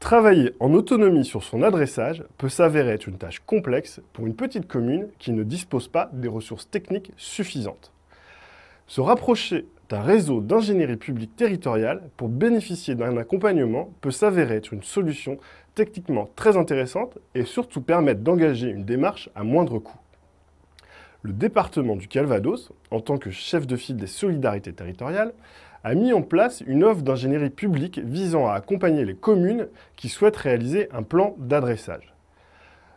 Travailler en autonomie sur son adressage peut s'avérer être une tâche complexe pour une petite commune qui ne dispose pas des ressources techniques suffisantes. Se rapprocher d'un réseau d'ingénierie publique territoriale pour bénéficier d'un accompagnement peut s'avérer être une solution techniquement très intéressante et surtout permettre d'engager une démarche à moindre coût. Le département du Calvados, en tant que chef de file des solidarités territoriales, a mis en place une offre d'ingénierie publique visant à accompagner les communes qui souhaitent réaliser un plan d'adressage.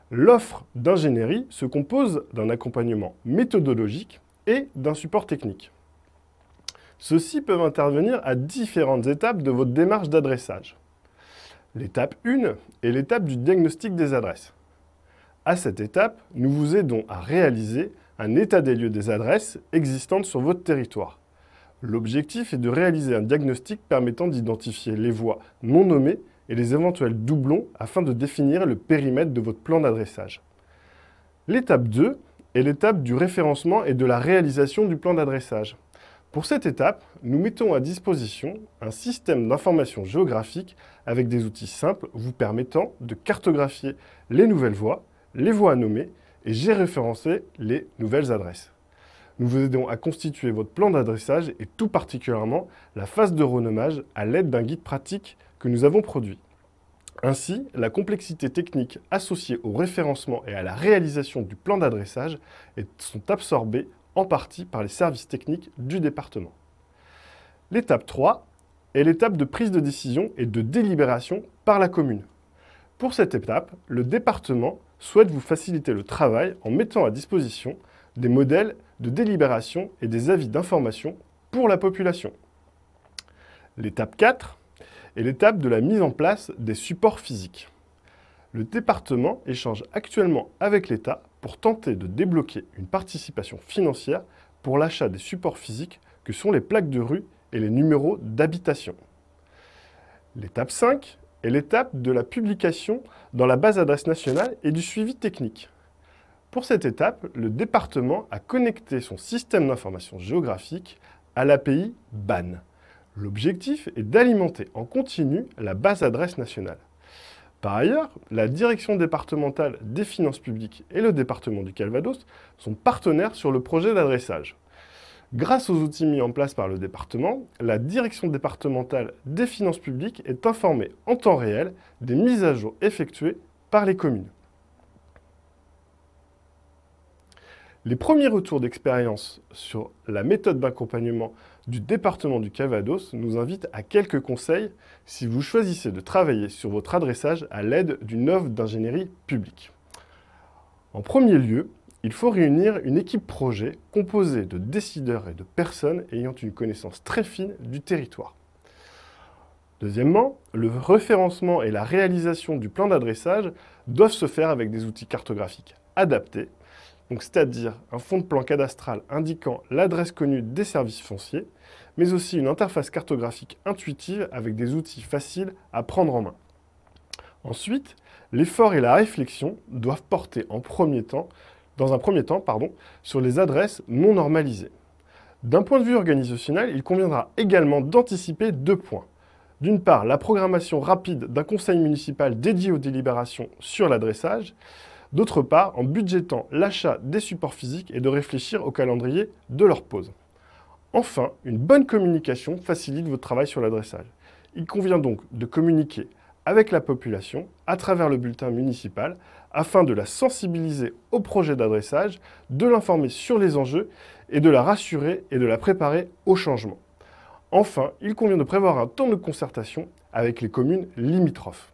L'offre d'ingénierie se compose d'un accompagnement méthodologique et d'un support technique. Ceux-ci peuvent intervenir à différentes étapes de votre démarche d'adressage. L'étape 1 est l'étape du diagnostic des adresses. À cette étape, nous vous aidons à réaliser un état des lieux des adresses existantes sur votre territoire. L'objectif est de réaliser un diagnostic permettant d'identifier les voies non nommées et les éventuels doublons afin de définir le périmètre de votre plan d'adressage. L'étape 2 est l'étape du référencement et de la réalisation du plan d'adressage. Pour cette étape, nous mettons à disposition un système d'information géographique avec des outils simples vous permettant de cartographier les nouvelles voies, les voies à nommer et géoréférencer les nouvelles adresses. Nous vous aidons à constituer votre plan d'adressage et tout particulièrement la phase de renommage à l'aide d'un guide pratique que nous avons produit. Ainsi, la complexité technique associée au référencement et à la réalisation du plan d'adressage sont absorbées en partie par les services techniques du département. L'étape 3 est l'étape de prise de décision et de délibération par la commune. Pour cette étape, le département souhaite vous faciliter le travail en mettant à disposition des modèles de délibération et des avis d'information pour la population. L'étape 4 est l'étape de la mise en place des supports physiques. Le département échange actuellement avec l'État pour tenter de débloquer une participation financière pour l'achat des supports physiques que sont les plaques de rue et les numéros d'habitation. L'étape 5 est l'étape de la publication dans la base adresse nationale et du suivi technique. Pour cette étape, le département a connecté son système d'information géographique à l'API BAN. L'objectif est d'alimenter en continu la base adresse nationale. Par ailleurs, la direction départementale des finances publiques et le département du Calvados sont partenaires sur le projet d'adressage. Grâce aux outils mis en place par le département, la direction départementale des finances publiques est informée en temps réel des mises à jour effectuées par les communes. Les premiers retours d'expérience sur la méthode d'accompagnement du département du Calvados nous invitent à quelques conseils si vous choisissez de travailler sur votre adressage à l'aide d'une offre d'ingénierie publique. En premier lieu, il faut réunir une équipe projet composée de décideurs et de personnes ayant une connaissance très fine du territoire. Deuxièmement, le référencement et la réalisation du plan d'adressage doivent se faire avec des outils cartographiques adaptés, c'est-à-dire un fond de plan cadastral indiquant l'adresse connue des services fonciers, mais aussi une interface cartographique intuitive avec des outils faciles à prendre en main. Ensuite, l'effort et la réflexion doivent porter dans un premier temps, sur les adresses non normalisées. D'un point de vue organisationnel, il conviendra également d'anticiper 2 points. D'une part, la programmation rapide d'un conseil municipal dédié aux délibérations sur l'adressage. D'autre part, en budgétant l'achat des supports physiques et de réfléchir au calendrier de leur pose. Enfin, une bonne communication facilite votre travail sur l'adressage. Il convient donc de communiquer avec la population à travers le bulletin municipal afin de la sensibiliser au projet d'adressage, de l'informer sur les enjeux et de la rassurer et de la préparer au changement. Enfin, il convient de prévoir un temps de concertation avec les communes limitrophes.